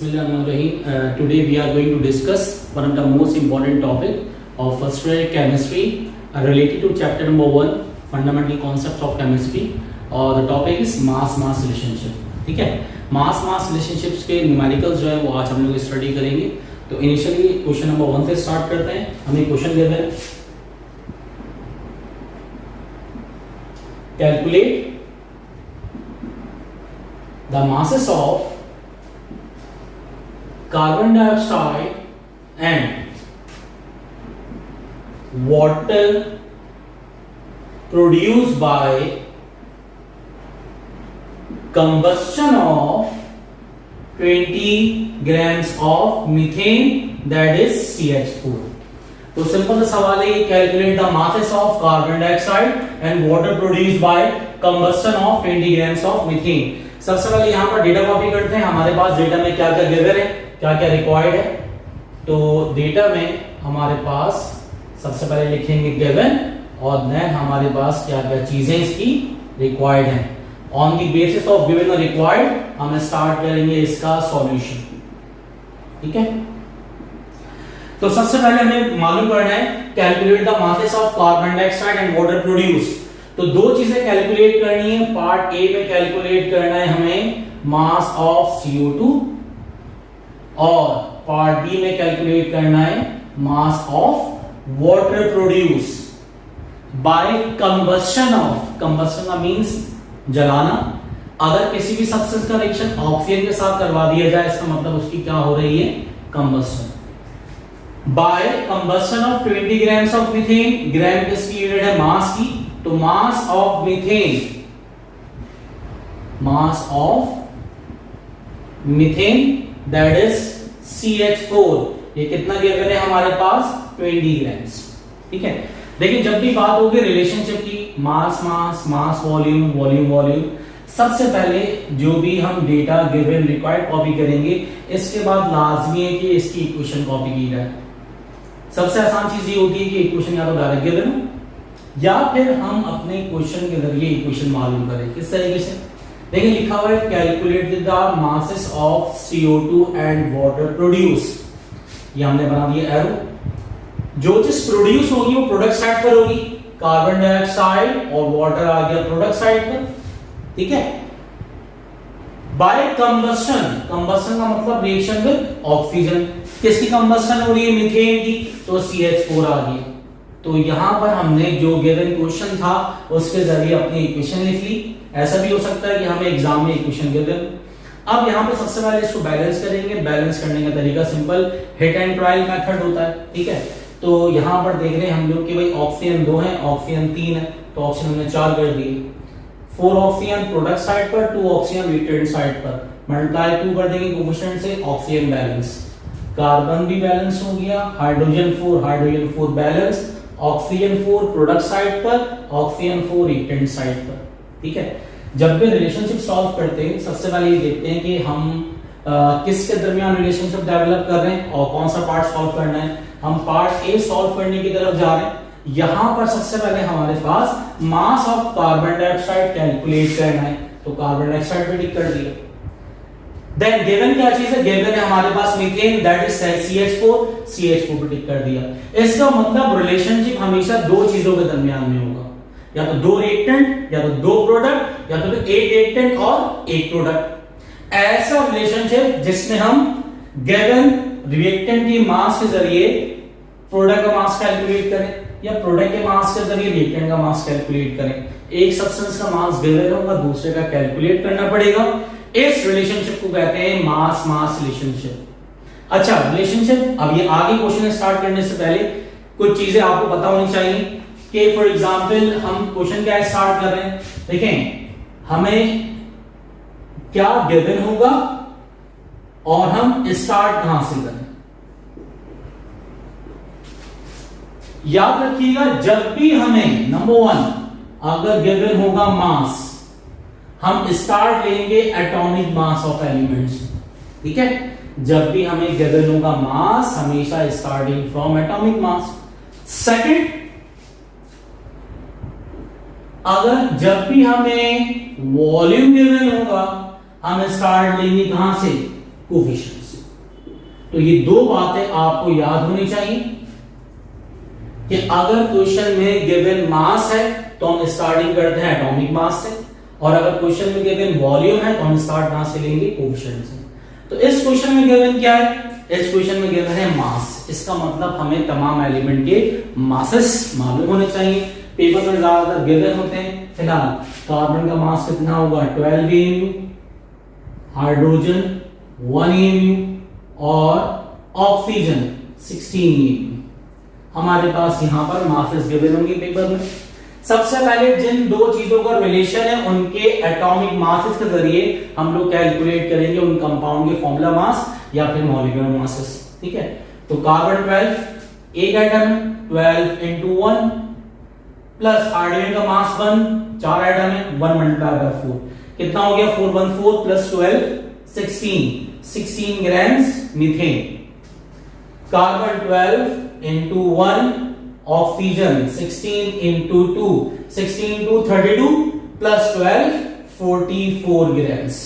Bismillahirrahmanirrahim. Today we are going to discuss one of the most important topic of first year chemistry related to chapter number 1, fundamental concepts of chemistry. और the topic is mass relationship. ठीक है, mass relationships के numericals जो है वो आज हम लोग स्टडी करेंगे. तो इनिशियली क्वेश्चन नंबर 1 से स्टार्ट करते हैं. हमें क्वेश्चन दिया है, calculate the masses of carbon dioxide and water produced by combustion of 20 grams of methane, that is CH4. तो सिंपल सवाल है, calculate the masses of carbon dioxide and water produced by combustion of 20 grams of methane. सबसे पहले यहाँ पर data copy करते हैं. हमारे पास डेटा में क्या क्या गिवन है, क्या क्या रिक्वायर्ड है. तो डेटा में हमारे पास सबसे पहले लिखेंगे गिवन और देन हमारे पास क्या क्या चीजें इसकी रिक्वायर्ड हैं. On the basis of given और रिक्वायर्ड हम स्टार्ट करेंगे इसका सॉल्यूशन. ठीक है, तो सबसे पहले हमें मालूम करना है calculate the masses of carbon dioxide and water produce. तो दो चीजें कैलकुलेट करनी है. पार्ट ए में कैलकुलेट करना है हमें मास ऑफ CO2 और पार्ट बी में कैलकुलेट करना है mass of water produce by combustion of. Combustion का मींस जलाना. अगर किसी भी सब्सटेंस का रिएक्शन ऑक्सीजन के साथ करवा दिया जाए, इसका मतलब उसकी क्या हो रही है, combustion. By combustion of 20 grams of methane. Gram किसकी यूनिट है, मास की. तो mass of methane that is CH4. ये कितना गिवन है हमारे पास, 20 grams. ठीक है, लेकिन जब भी बात होगी रिलेशनशिप की, मास वॉल्यूम, सबसे पहले जो भी हम डेटा गिवन रिक्वायर्ड कॉपी करेंगे, इसके बाद लाजमी है कि इसकी इक्वेशन कॉपी की जाए. सबसे आसान चीज ये होती है कि इक्वेशन या तो डायरेक्ट गिवन हो या फिर हम अपने क्वेश्चन के जरिए इक्वेशन मालूम करें. किस तरीके से, देखिए लिखा हुआ है calculate the masses of CO2 and water produce. ये हमने बना दिया एरो. जो चीज प्रोड्यूस होगी वो प्रोडक्ट साइड पर होगी. कार्बन डाइऑक्साइड और वाटर आ गया प्रोडक्ट साइड पर. ठीक है, बाय कंबस्शन. कंबस्शन का मतलब रिएक्शन विद ऑक्सीजन. किसकी कंबस्शन हो रही है, मीथेन की. तो CH4 आ गई. तो यहां पर हमने जो गिवन क्वेश्चन था उसके जरिए अपनी इक्वेशन लिख ली. ऐसा भी हो सकता है कि हमें एग्जाम में इक्वेशन गिवन. अब यहां पे सबसे पहले इसको बैलेंस करेंगे. बैलेंस करने का तरीका simple hit and trial method होता है. ठीक है, तो यहां पर देख रहे हैं हम लोग कि भाई ऑक्सीजन 2 है, ऑक्सीजन 3 है, तो ऑक्सीजन हमने 4 कर दिए. 4 ऑक्सीजन प्रोडक्ट साइड पर, 2 ऑक्सीजन रिएक्टेंट साइड पर, मल्टीप्लाई 2 कर देंगे कोएफिशिएंट से. ऑक्सीजन बैलेंस, कार्बन भी बैलेंस हो गया. Hydrogen 4 balance. Oxygen 4 product side पर, ऑक्सीजन 4 रिएक्टेंट साइड पर. ठीक है, जब भी रिलेशनशिप सॉल्व करते हैं सबसे पहले ये देखते हैं कि हम किसके दरमियान रिलेशनशिप डेवलप कर रहे हैं और कौन सा पार्ट सॉल्व करना है. हम पार्ट ए सॉल्व करने की तरफ जा रहे हैं. यहां पर सबसे पहले हमारे पास mass of carbon dioxide calculate करना है. तो कार्बन डाइऑक्साइड पे टिक कर दिया. देन गिवन क्या चीज है, गिवन है हमारे पास मीथेन दैट इज CH4 पे टिक कर दिया. इसका मतलब रिलेशनशिप हमेशा दो चीजों के दरमियान में होगा, या तो 2 रिएक्टेंट, या तो 2 प्रोडक्ट, या तो 1 रिएक्टेंट और 1 प्रोडक्ट. ऐसा रिलेशनशिप जिसमें हम गिवन रिएक्टेंट की मास के जरिए प्रोडक्ट का मास कैलकुलेट करें या प्रोडक्ट के मास के जरिए रिएक्टेंट का मास कैलकुलेट करें. एक सब्सटेंस का मास गिवन होगा, दूसरे का कैलकुलेट करना पड़ेगा. इस रिलेशनशिप को कहते हैं मास रिलेशनशिप. अच्छा, रिलेशनशिप. अब ये आगे क्वेश्चन स्टार्ट करने से पहले कुछ चीजें आपको पता होनी चाहिए कि फॉर एग्जांपल हम क्वेश्चन क्या स्टार्ट कर रहे हैं. देखें हमें क्या गिवन होगा और हम स्टार्ट कहां से करें. याद रखिएगा, जब भी हमें नंबर 1 अगर गिवन होगा मास, हम स्टार्ट लेंगे एटॉमिक मास ऑफ एलिमेंट्स. ठीक है, जब भी हमें गिवन होगा मास, हमेशा starting from atomic mass. Second, अगर जब भी हमें वॉल्यूम गिवन होगा हम स्टार्ट लेंगे कहां से, कोफिशिएंट्स। तो ये दो बातें आपको याद होनी चाहिए कि अगर क्वेश्चन में गिवन मास है तो हम स्टार्टिंग करते हैं एटॉमिक मास से, और अगर क्वेश्चन में गिवन वॉल्यूम है तो हम स्टार्ट कहां से लेंगे? कोफिशिएंट से। तो इस क्वेश्चन में गिवन क्या है? इस क्वेश्चन में गिवन है मास। इसका मतलब हमें तमाम एलिमेंट के मासेस मालूम होने चाहिए। पेपर में ज्यादातर गिवन होते हैं। फिलहाल कार्बन का मास कितना होगा? 12 AMU, हाइड्रोजन 1 AMU और ऑक्सीजन 16 AMU। हमारे पास यहां पर मासेस गिवन होंगे पेपर में। सबसे पहले जिन दो चीजों का रिलेशन है उनके एटॉमिक मासेस के जरिए हम लोग कैलकुलेट करेंगे उन कंपाउंड के फॉर्मूला मास या फिर मॉलिक्यूलर मासेस। ठीक है, तो कार्बन 12 एक एटम, 12 into 1 प्लस हाइड्रोजन का मास 1, 4 एटम है, 1 मल्टीप्लाई बाय 4 कितना हो गया? 414 plus 12 16 grams methane. Carbon 12 into 1, oxygen 16 into 2, 16 into 32 plus 12 44 grams.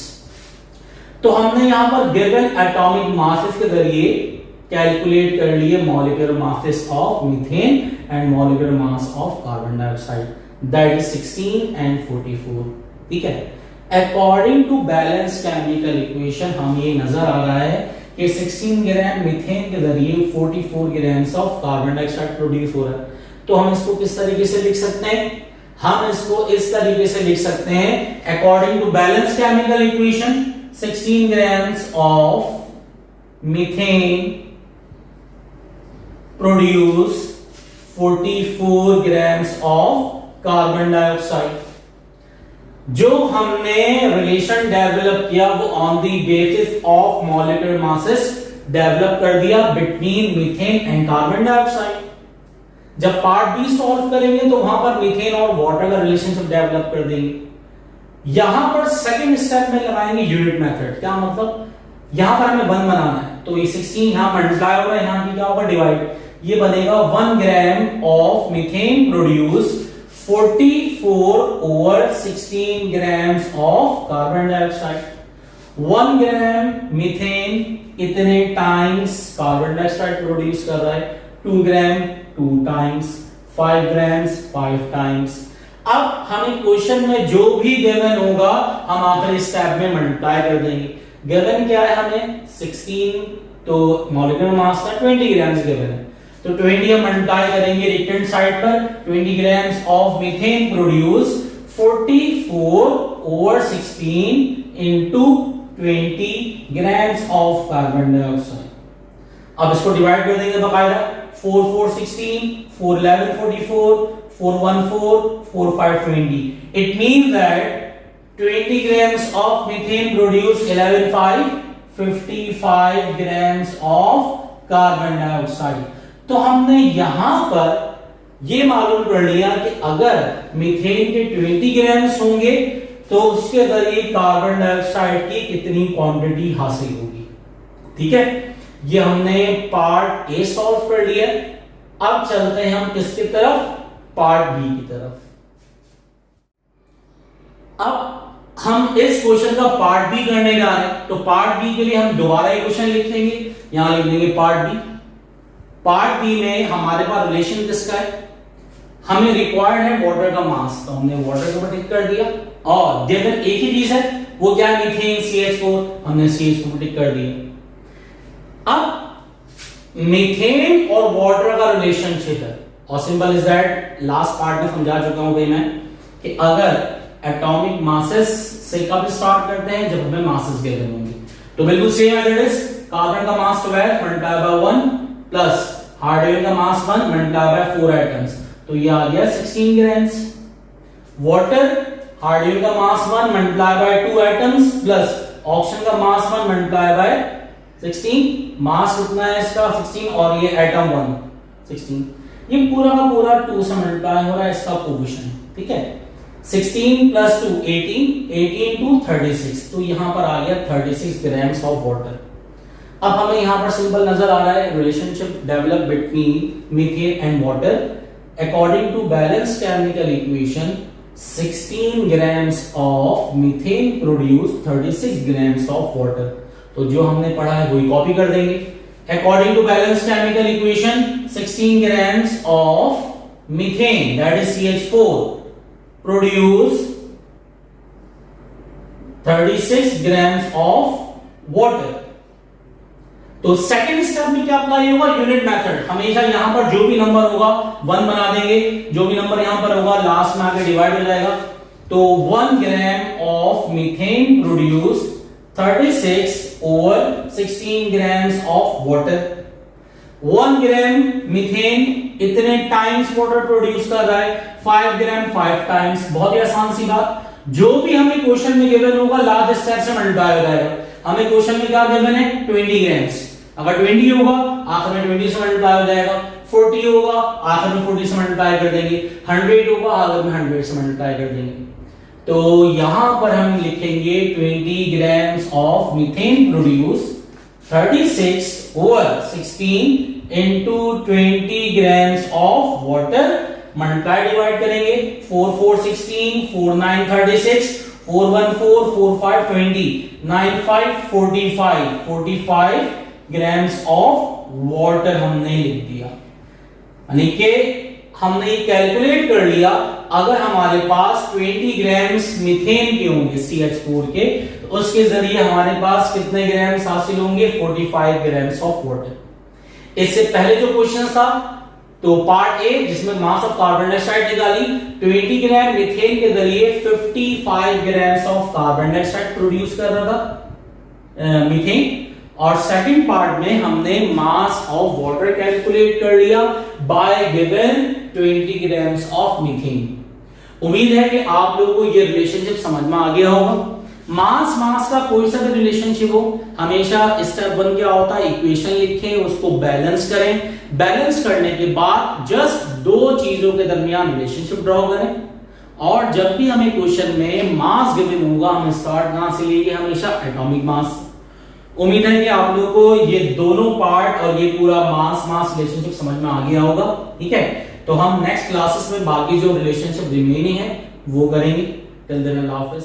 तो हमने यहां पर गिवन एटॉमिक मासेस के जरिए कैलकुलेट कर लिए molecular masses of methane and molecular mass of carbon dioxide, that is 16 and 44। ठीक है, according to balance chemical equation हम ये नजर आ रहा है कि 16 ग्राम मीथेन के जरिए 44 grams of carbon dioxide produce हो रहा है। तो हम इसको किस तरीके से लिख सकते हैं? हम इसको इस तरीके से लिख सकते हैं, according to balance chemical equation 16 grams of methane produce 44 grams of carbon dioxide. जो हमने रिलेशन डेवलप किया वो on the basis of molecular masses develop कर दिया between methane and carbon dioxide. जब पार्ट बी सॉल्व करेंगे तो वहां पर मीथेन और वाटर का रिलेशनशिप डेवलप कर देंगे। यहां पर सेकंड स्टेप में लगाएंगे यूनिट मेथड। क्या मतलब? यहां पर हमें 1 बनाना है, तो ये 16 यहां मल्टीप्लाई होगा, यहां की क्या होगा? डिवाइड। ये बनेगा 1 gram of methane produce 44 over 16 grams of carbon dioxide। 1 gram methane इतने टाइम्स कार्बन डाइऑक्साइड प्रोड्यूस कर रहा है, 2 ग्राम 2 टाइम्स, 5 ग्राम्स 5 टाइम्स। अब हमें क्वेश्चन में जो भी गिवन होगा हम आखिरी स्टेप में मल्टीप्लाई कर देंगे। गिवन क्या है हमें? 16, तो मॉलिक्यूलर मास का 20 ग्राम्स गिवन है, तो 20 हम मल्टीप्लाई करेंगे राइट हैंड साइड पर। 20 grams of methane produce 44 over 16 into 20 grams of carbon dioxide. अब इसको डिवाइड कर देंगे बकायदा। 4 4 16, 4 11 44, 4 1 4, 4 5 20। It means that 20 grams of methane produce 11 5 55 grams of carbon dioxide. तो हमने यहां पर यह मालूम कर लिया कि अगर मीथेन के 20 ग्राम्स होंगे तो उसके जरिए कार्बन डाइऑक्साइड की कितनी क्वांटिटी हासिल होगी। ठीक है, ये हमने पार्ट ए सॉल्व कर लिया। अब चलते हैं हम किसकी तरफ? पार्ट बी की तरफ। अब हम इस क्वेश्चन का पार्ट बी करने जा रहे हैं, तो पार्ट बी के लिए हम दोबारा एक क्वेश्चन लिख लेंगे। यहां लिख देंगे पार्ट बी। पार्ट बी में हमारे पास रिलेशन किसका है? हमें रिक्वायर्ड है वाटर का मास, तो हमने वाटर को टिक कर दिया, और गिवन एक ही चीज है, वो क्या है? मीथेन CH4, हमने CH4 को टिक कर दिया। अब मीथेन और वाटर का रिलेशनशिप है, और simple is that, last part में समझा चुका हूं भाई मैं कि अगर एटॉमिक मासेस से कब स्टार्ट करते हैं? जब हमें मासेस गिवन होंगे। तो बिल्कुल सेम है, दैट इज कार्बन का मास 12 मल्टीप्लाई बाय 1 प्लस हाइड्रोजन का मास 1 मल्टीप्लाई बाय 4 एटम्स, तो ये आ गया 16 ग्राम्स। वाटर, हाइड्रोजन का मास 1 multiply by 2 atoms plus oxygen का मास 1 मल्टीप्लाई बाय 16, मास कितना है इसका? 16, और ये एटम 1 16, ये पूरा का पूरा 2 से मल्टीप्लाई हो रहा है इसका कोएफिशिएंट। ठीक है, 16 प्लस 2 18, 18 टू 36, तो यहां पर आ गया 36 ग्राम्स ऑफ वाटर। अब हमें यहां पर सिंपल नजर आ रहा है relationship develop between methane and water according to balance chemical equation 16 grams of methane produce 36 grams of water। तो जो हमने पढ़ा है वही कॉपी कर देंगे। According to balance chemical equation 16 grams of methane that is CH4 produce 36 grams of water। तो second step में क्या अप्लाई होगा, यूनिट मेथड। हमेशा यहां पर जो भी नंबर होगा 1 बना देंगे, जो भी नंबर यहां पर होगा लास्ट में आके डिवाइड हो जाएगा। तो 1 gram of methane produce 36 over 16 grams of water. 1 gram methane इतने टाइम्स वाटर प्रोड्यूस कर रहा है, 5 ग्राम 5 टाइम्स। बहुत ही आसान सी बात, जो भी हमें क्वेश्चन में गिवन होगा लास्ट स्टेप से मल्टीप्लाई हो जाएगा। हमें क्वेश्चन में क्या गिवन है 20 ग्राम्स, अगर 20 होगा आखिर में 20 से मल्टीप्लाई हो जाएगा, 40 होगा आखिर में 40 से मल्टीप्लाई कर देंगे, 100 होगा आखिर में 100 से मल्टीप्लाई कर देंगे। तो यहां पर हम लिखेंगे 20 grams of methane produce 36 over 16 into 20 grams of water, multiply divide करेंगे, 4 4 16, 4 9 36, 4 1 4, 4 5 20, 9 5 45, 45 grams ऑफ वाटर हमने लिख दिया। यानी कि हमने ये कैलकुलेट कर लिया, अगर हमारे पास 20 grams मीथेन के होंगे CH4 के, तो उसके जरिए हमारे पास कितने ग्राम्स हासिल होंगे 45 grams ऑफ वाटर। इससे पहले जो क्वेश्चन था तो पार्ट ए जिसमें मास ऑफ कार्बन डाइऑक्साइड निकाली, 20 ग्राम मीथेन के जरिए 55 grams of carbon dioxide produce कर रहा था मीथेन। और सेकंड पार्ट में हमने मास ऑफ वाटर कैलकुलेट कर लिया bye given 20 grams of methane. उम्मीद है कि आप लोगों को ये रिलेशनशिप समझ में आ गया होगा। मास का कोई सा भी रिलेशनशिप हो, हमेशा स्टेप 1 क्या होता है, इक्वेशन लिखें, उसको बैलेंस करें, बैलेंस करने के बाद जस्ट दो चीजों के दरमियान रिलेशनशिप ड्रॉ करें। और जब भी हमें क्वेश्चन में मास गिवन होगा, हम स्टार्ट कहां से लेंगे, हमेशा एटॉमिक मास। उम्मीद है कि आप लोगों को ये दोनों पार्ट और ये पूरा मास रिलेशनशिप समझ में आ गया होगा। ठीक है, तो हम नेक्स्ट क्लासेस में बाकी जो रिलेशनशिप रिमेनिंग है वो करेंगे। टिल देन अल्लाह हाफिज।